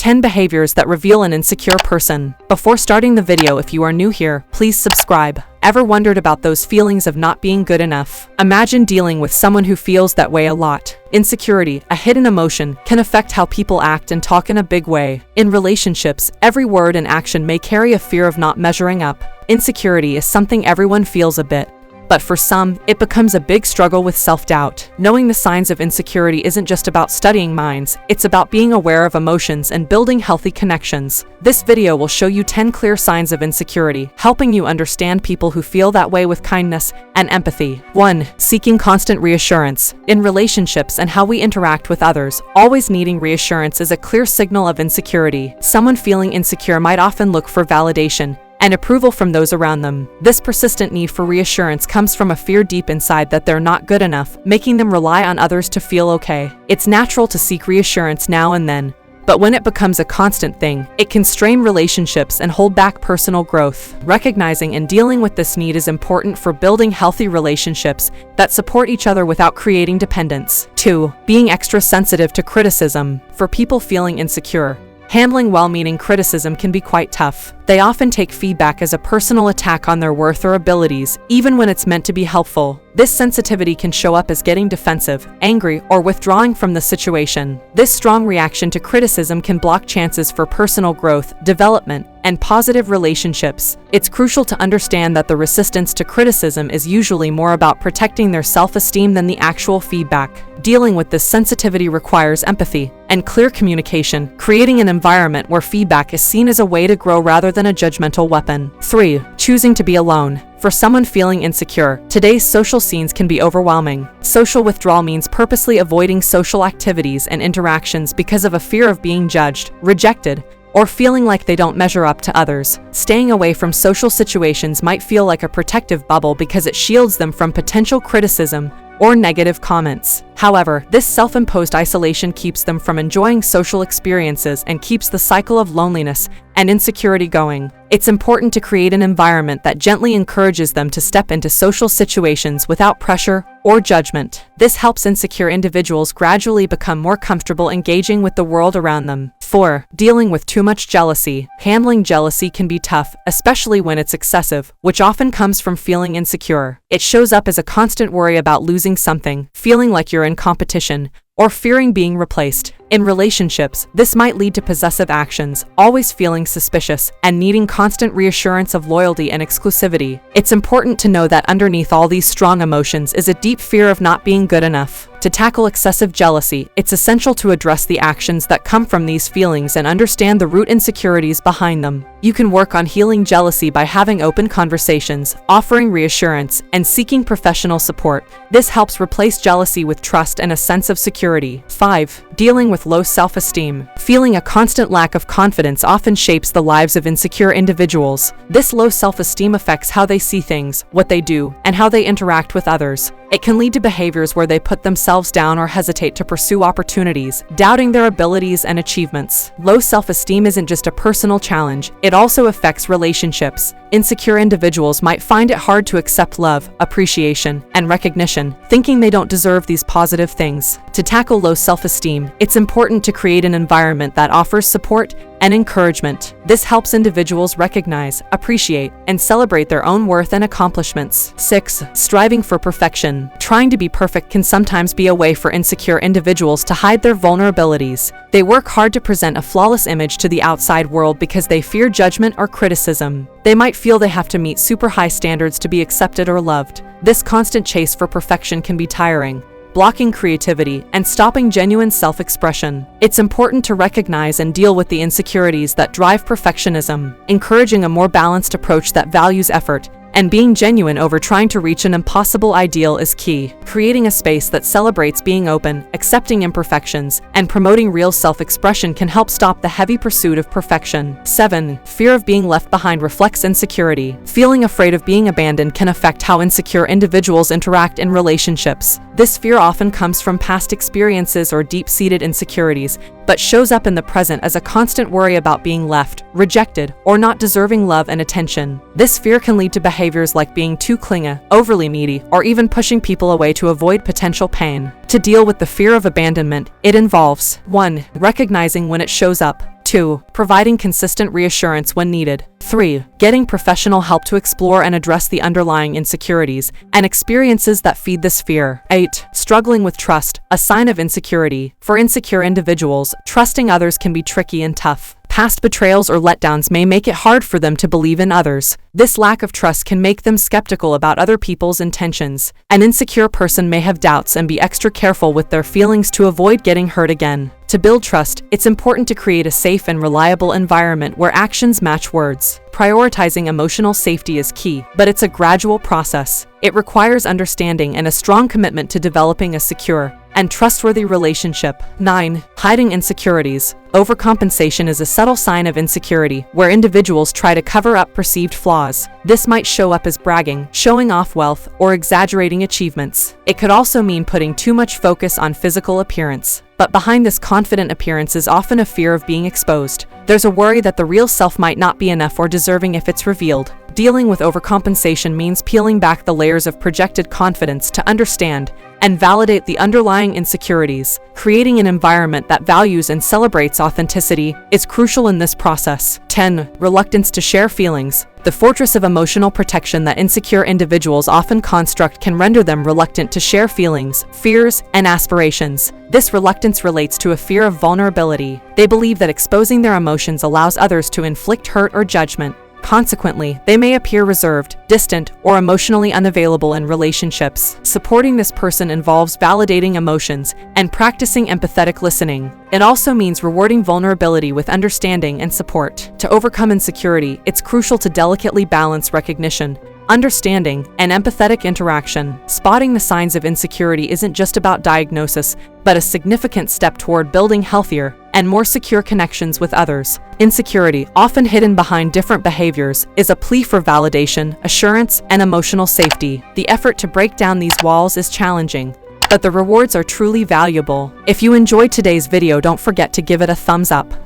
10 behaviors that reveal an insecure person. Before starting the video, if you are new here, please subscribe. Ever wondered about those feelings of not being good enough? Imagine dealing with someone who feels that way a lot. Insecurity, a hidden emotion, can affect how people act and talk in a big way. In relationships, every word and action may carry a fear of not measuring up. Insecurity is something everyone feels a bit. But for some, it becomes a big struggle with self-doubt. Knowing the signs of insecurity isn't just about studying minds, it's about being aware of emotions and building healthy connections. This video will show you 10 clear signs of insecurity, helping you understand people who feel that way with kindness and empathy. 1. Seeking constant reassurance. In relationships and how we interact with others, always needing reassurance is a clear signal of insecurity. Someone feeling insecure might often look for validation and approval from those around them. This persistent need for reassurance comes from a fear deep inside that they're not good enough, making them rely on others to feel okay. It's natural to seek reassurance now and then, but when it becomes a constant thing, it can strain relationships and hold back personal growth. Recognizing and dealing with this need is important for building healthy relationships that support each other without creating dependence. 2. Being extra sensitive to criticism. For people feeling insecure, handling well-meaning criticism can be quite tough. They often take feedback as a personal attack on their worth or abilities, even when it's meant to be helpful. This sensitivity can show up as getting defensive, angry, or withdrawing from the situation. This strong reaction to criticism can block chances for personal growth, development, and positive relationships. It's crucial to understand that the resistance to criticism is usually more about protecting their self-esteem than the actual feedback. Dealing with this sensitivity requires empathy and clear communication, creating an environment where feedback is seen as a way to grow rather than a judgmental weapon. 3. Choosing to be alone. For someone feeling insecure, today's social scenes can be overwhelming. Social withdrawal means purposely avoiding social activities and interactions because of a fear of being judged, rejected, or feeling like they don't measure up to others. Staying away from social situations might feel like a protective bubble because it shields them from potential criticism or negative comments. However, this self-imposed isolation keeps them from enjoying social experiences and keeps the cycle of loneliness and insecurity going. It's important to create an environment that gently encourages them to step into social situations without pressure or judgment. This helps insecure individuals gradually become more comfortable engaging with the world around them. 4. Dealing with too much jealousy. Handling jealousy can be tough, especially when it's excessive, which often comes from feeling insecure. It shows up as a constant worry about losing something, feeling like you're in competition, or fearing being replaced. In relationships, this might lead to possessive actions, always feeling suspicious, and needing constant reassurance of loyalty and exclusivity. It's important to know that underneath all these strong emotions is a deep fear of not being good enough. To tackle excessive jealousy, it's essential to address the actions that come from these feelings and understand the root insecurities behind them. You can work on healing jealousy by having open conversations, offering reassurance, and seeking professional support. This helps replace jealousy with trust and a sense of security. 5. Dealing with low self-esteem. Feeling a constant lack of confidence often shapes the lives of insecure individuals. This low self-esteem affects how they see things, what they do, and how they interact with others. It can lead to behaviors where they put themselves down or hesitate to pursue opportunities, doubting their abilities and achievements. Low self-esteem isn't just a personal challenge, it also affects relationships. Insecure individuals might find it hard to accept love, appreciation, and recognition, thinking they don't deserve these positive things. To tackle low self-esteem, it's important to create an environment that offers support and encouragement. This helps individuals recognize, appreciate, and celebrate their own worth and accomplishments. 6. Striving for perfection. Trying to be perfect can sometimes be a way for insecure individuals to hide their vulnerabilities. They work hard to present a flawless image to the outside world because they fear judgment or criticism. They might feel they have to meet super high standards to be accepted or loved. This constant chase for perfection can be tiring, blocking creativity and stopping genuine self-expression. It's important to recognize and deal with the insecurities that drive perfectionism, encouraging a more balanced approach that values effort and being genuine over trying to reach an impossible ideal is key. Creating a space that celebrates being open, accepting imperfections, and promoting real self-expression can help stop the heavy pursuit of perfection. 7. Fear of being left behind reflects insecurity. Feeling afraid of being abandoned can affect how insecure individuals interact in relationships. This fear often comes from past experiences or deep-seated insecurities, but shows up in the present as a constant worry about being left, rejected, or not deserving love and attention. This fear can lead to behaviors like being too clingy, overly needy, or even pushing people away to avoid potential pain. To deal with the fear of abandonment, it involves 1. Recognizing when it shows up. 2. Providing consistent reassurance when needed. 3. Getting professional help to explore and address the underlying insecurities and experiences that feed this fear. 8. Struggling with trust, a sign of insecurity. For insecure individuals, trusting others can be tricky and tough. Past betrayals or letdowns may make it hard for them to believe in others. This lack of trust can make them skeptical about other people's intentions. An insecure person may have doubts and be extra careful with their feelings to avoid getting hurt again. To build trust, it's important to create a safe and reliable environment where actions match words. Prioritizing emotional safety is key, but it's a gradual process. It requires understanding and a strong commitment to developing a secure and trustworthy relationship. 9. Hiding insecurities. Overcompensation is a subtle sign of insecurity, where individuals try to cover up perceived flaws. This might show up as bragging, showing off wealth, or exaggerating achievements. It could also mean putting too much focus on physical appearance. But behind this confident appearance is often a fear of being exposed. There's a worry that the real self might not be enough or deserving if it's revealed. Dealing with overcompensation means peeling back the layers of projected confidence to understand and validate the underlying insecurities. Creating an environment that values and celebrates authenticity is crucial in this process. 10. Reluctance to share feelings. The fortress of emotional protection that insecure individuals often construct can render them reluctant to share feelings, fears, and aspirations. This reluctance relates to a fear of vulnerability. They believe that exposing their emotions allows others to inflict hurt or judgment. Consequently, they may appear reserved, distant, or emotionally unavailable in relationships. Supporting this person involves validating emotions and practicing empathetic listening. It also means rewarding vulnerability with understanding and support. To overcome insecurity, it's crucial to delicately balance recognition, understanding, and empathetic interaction. Spotting the signs of insecurity isn't just about diagnosis, but a significant step toward building healthier and more secure connections with others. Insecurity, often hidden behind different behaviors, is a plea for validation, assurance, and emotional safety. The effort to break down these walls is challenging, but the rewards are truly valuable. If you enjoyed today's video, don't forget to give it a thumbs up.